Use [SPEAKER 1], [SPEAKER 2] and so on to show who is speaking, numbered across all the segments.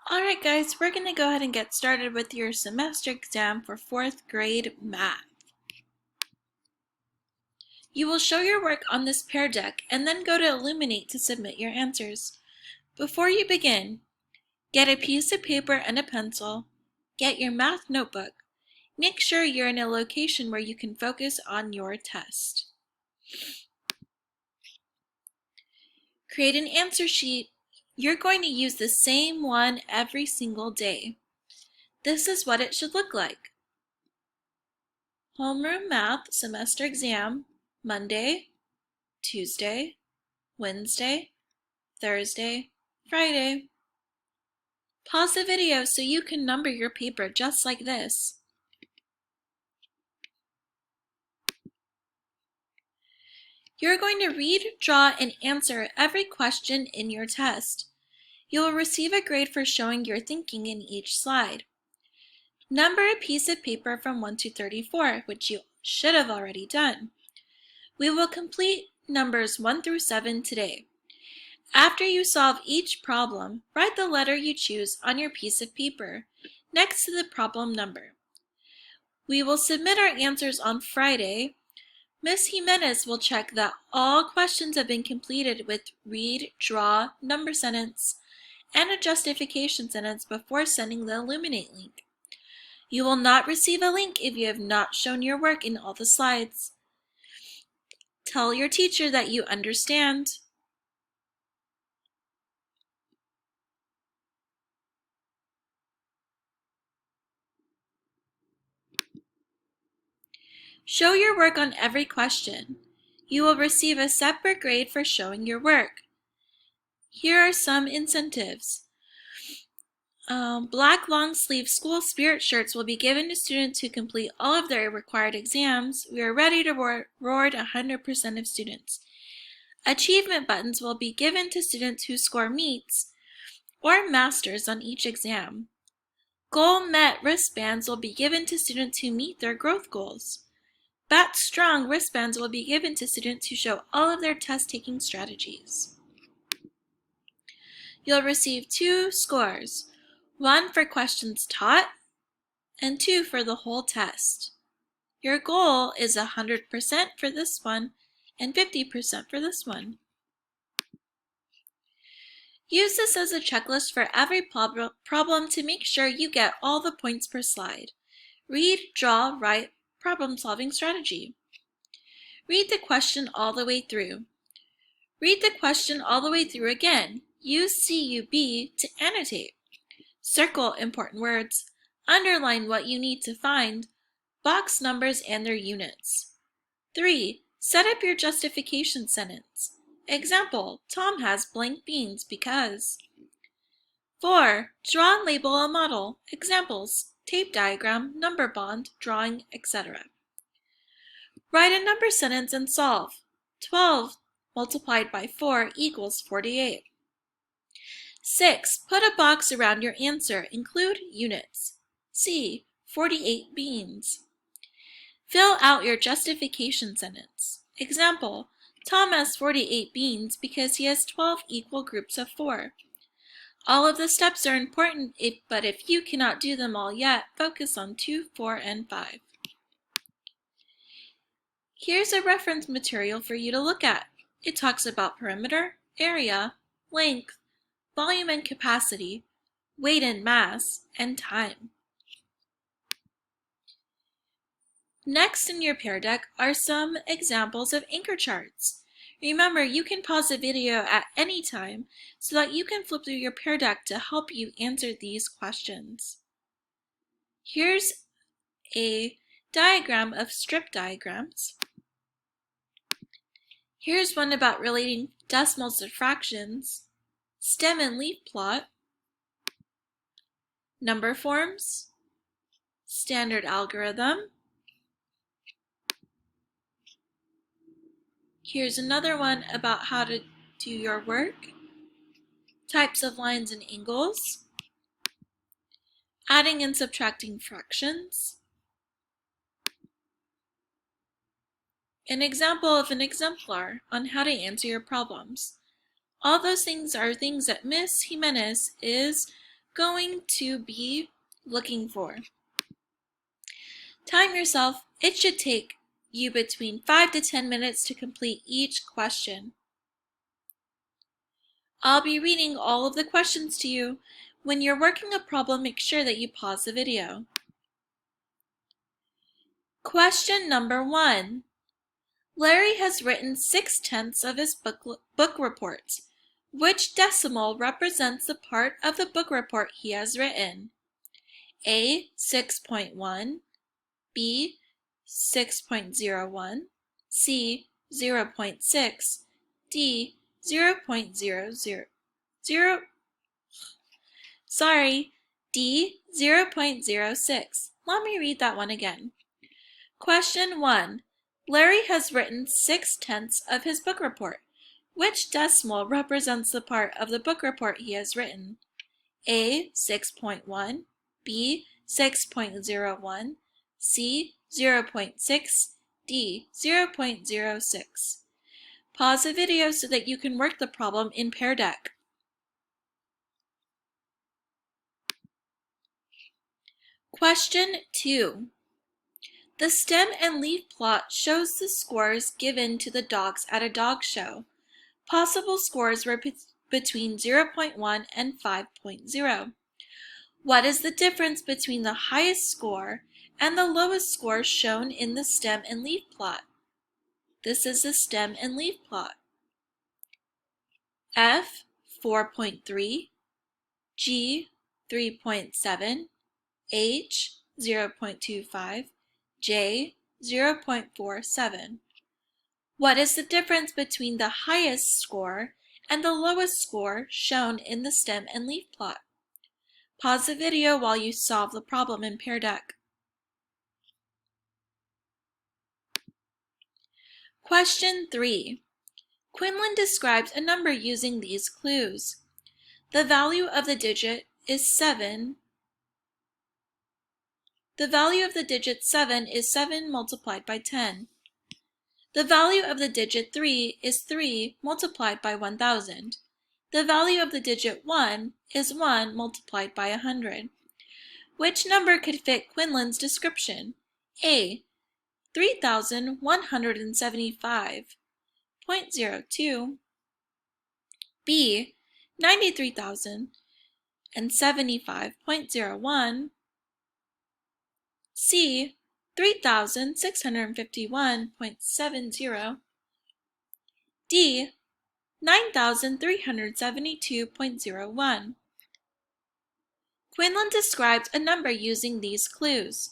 [SPEAKER 1] Alright guys, we're going to go ahead and get started with your semester exam for 4th grade math. You will show your work on this Pear Deck and then go to Illuminate to submit your answers. Before you begin, get a piece of paper and a pencil, get your math notebook. Make sure you're in a location where you can focus on your test. Create an answer sheet. You're going to use the same one every single day. This is what it should look like. Homeroom Math Semester Exam, Monday, Tuesday, Wednesday, Thursday, Friday. Pause the video so you can number your paper just like this. You're going to read, draw, and answer every question in your test. You will receive a grade for showing your thinking in each slide. Number a piece of paper from 1 to 34, which you should have already done. We will complete numbers 1 through 7 today. After you solve each problem, write the letter you choose on your piece of paper next to the problem number. We will submit our answers on Friday. Ms. Jimenez will check that all questions have been completed with read, draw, number sentence, and a justification sentence before sending the Illuminate link. You will not receive a link if you have not shown your work in all the slides. Tell your teacher that you understand. Show your work on every question. You will receive a separate grade for showing your work. Here are some incentives. Black long-sleeve school spirit shirts will be given to students who complete all of their required exams. We are ready to reward 100% of students. Achievement buttons will be given to students who score meets or masters on each exam. Goal met wristbands will be given to students who meet their growth goals. Bat Strong wristbands will be given to students who show all of their test-taking strategies. You'll receive 2 scores, 1 for questions taught and 2 for the whole test. Your goal is 100% for this one and 50% for this one. Use this as a checklist for every problem to make sure you get all the points per slide. Read, draw, write, problem-solving strategy. Read the question all the way through. Read the question all the way through again. Use CUB to annotate. Circle important words. Underline what you need to find. Box numbers and their units. 3. Set up your justification sentence. Example, Tom has blank beans because. 4. Draw and label a model. Examples, tape diagram, number bond, drawing, etc. Write a number sentence and solve. 12 multiplied by 4 equals 48. 6. Put a box around your answer. Include units. C. 48 beans. Fill out your justification sentence. Example, Tom has 48 beans because he has 12 equal groups of 4. All of the steps are important, but if you cannot do them all yet, focus on 2, 4, and 5. Here's a reference material for you to look at. It talks about perimeter, area, length, volume and capacity, weight and mass, and time. Next in your Pear Deck are some examples of anchor charts. Remember, you can pause the video at any time so that you can flip through your Pear Deck to help you answer these questions. Here's a diagram of strip diagrams. Here's one about relating decimals to fractions, stem and leaf plot, number forms, standard algorithm. Here's another one about how to do your work, types of lines and angles, adding and subtracting fractions, an example of an exemplar on how to answer your problems. All those things are things that Ms. Jimenez is going to be looking for? Time yourself. It should take you between 5 to 10 minutes to complete each question. I'll be reading all of the questions to you. When you're working a problem, make sure that you pause the video. Question number 1. Larry has written 6/10 of his book report. Which decimal represents the part of the book report he has written? A. 6.1, B. 6.01, C. 0.6, D. 0.00, D. 0.06. Let me read that one again. Question 1. Larry has written 6/10 of his book report. Which decimal represents the part of the book report he has written? A. 6.1, B. 6.01, C. 0.6, D. 0.06. Pause the video so that you can work the problem in Pear Deck. Question 2. The stem and leaf plot shows the scores given to the dogs at a dog show. Possible scores were between 0.1 and 5.0. What is the difference between the highest score and the lowest score shown in the stem and leaf plot? This is the stem and leaf plot. F, 4.3, G, 3.7, H, 0.25, J, 0.47. What is the difference between the highest score and the lowest score shown in the stem and leaf plot? Pause the video while you solve the problem in Pear Deck. Question 3. Quinlan describes a number using these clues. The value of the digit is 7. The value of the digit 7 is 7 multiplied by 10. The value of the digit 3 is 3 multiplied by 1,000. The value of the digit 1 is 1 multiplied by 100. Which number could fit Quinlan's description? A. 3,175.02, B. 93,075.01, C. 3,651.70, D. 9,372.01. Quinlan described a number using these clues.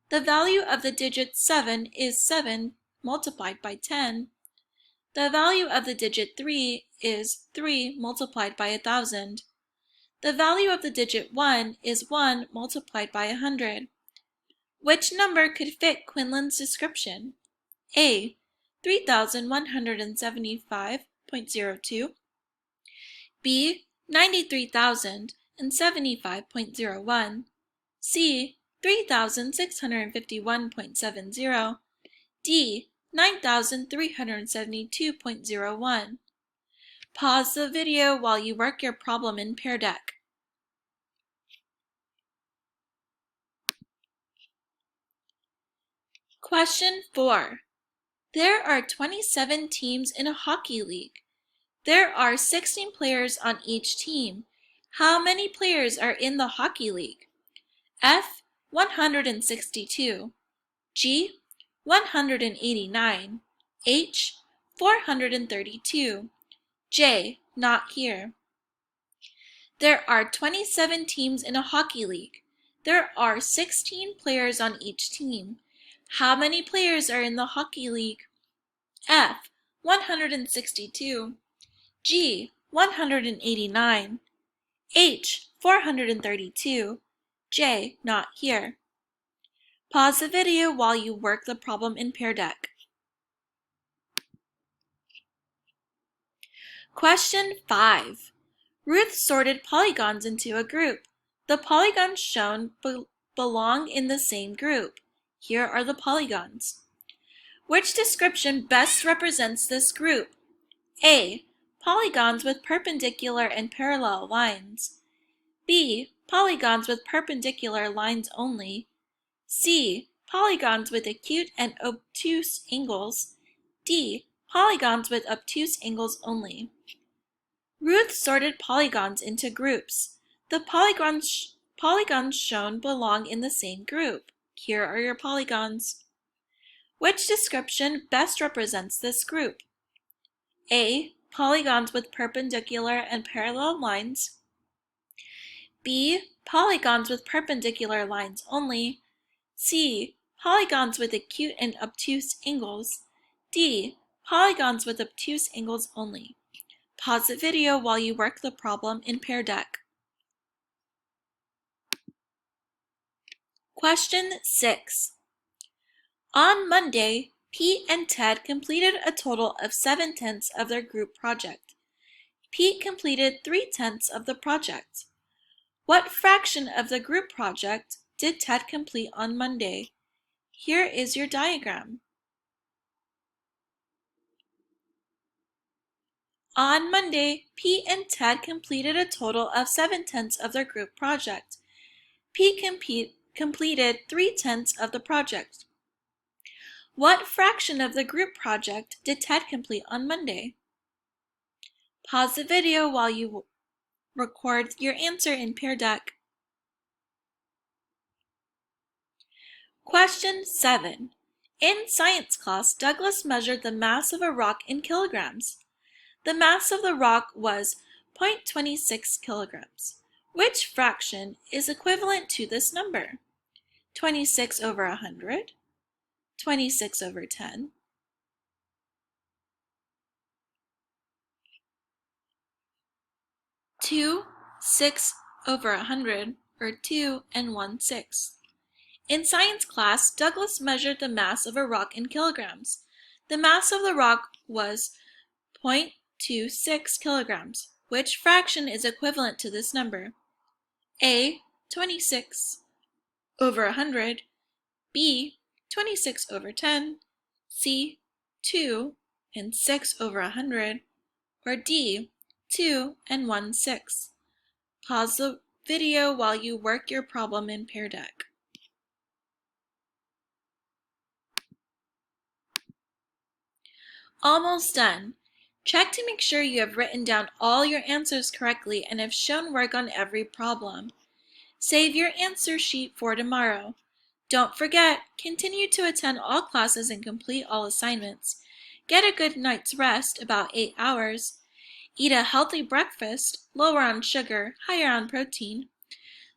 [SPEAKER 1] The value of the digit 7 is 7 multiplied by 10. The value of the digit 3 is 3 multiplied by 1,000. The value of the digit 1 is 1 multiplied by 100. Which number could fit Quinlan's description? A. 3,175.02, B. 93,075.01, C. 3,651.70, D. 9,372.01. Pause the video while you work your problem in Pear Deck. Question 4. There are 27 teams in a hockey league. There are 16 players on each team. How many players are in the hockey league? F. 162, G. 189, H. 432, J. Not here. There are 27 teams in a hockey league. There are 16 players on each team. How many players are in the hockey league? F. 162, G. 189, H. 432, J. Not here. Pause the video while you work the problem in Pear Deck. Question 5. Ruth sorted polygons into a group. The polygons shown belong in the same group. Here are the polygons. Which description best represents this group? A. Polygons with perpendicular and parallel lines. B. Polygons with perpendicular lines only. C. Polygons with acute and obtuse angles. D. Polygons with obtuse angles only. Ruth sorted polygons into groups. The polygons shown belong in the same group. Here are your polygons. Which description best represents this group? A. Polygons with perpendicular and parallel lines. B. Polygons with perpendicular lines only. C. Polygons with acute and obtuse angles. D. Polygons with obtuse angles only. Pause the video while you work the problem in Pear Deck. Question 6. On Monday, Pete and Ted completed a total of 7/10 of their group project. Pete completed 3/10 of the project. What fraction of the group project did Ted complete on Monday? Here is your diagram. On Monday, Pete and Ted completed a total of 7/10 of their group project. Pete completed 3/10 of the project. What fraction of the group project did Ted complete on Monday? Pause the video while you record your answer in Pear Deck. Question 7. In science class, Douglas measured the mass of a rock in kilograms. The mass of the rock was 0.26 kilograms. Which fraction is equivalent to this number? 26 over 100, 26 over 10, 2, 6 over 100, or 2 and 1/6. In science class, Douglas measured the mass of a rock in kilograms. The mass of the rock was 0.26 kilograms. Which fraction is equivalent to this number? A. 26 over 100, B. 26 over 10, C. 2 and 6 over 100, or D. 2 and 1/6. Pause the video while you work your problem in Pear Deck. Almost done. Check to make sure you have written down all your answers correctly and have shown work on every problem. Save your answer sheet for tomorrow. Don't forget, continue to attend all classes and complete all assignments. Get a good night's rest, about 8 hours. Eat a healthy breakfast, lower on sugar, higher on protein.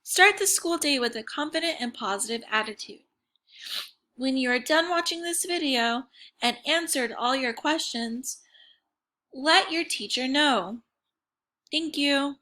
[SPEAKER 1] Start the school day with a confident and positive attitude. When you are done watching this video and answered all your questions, let your teacher know. Thank you.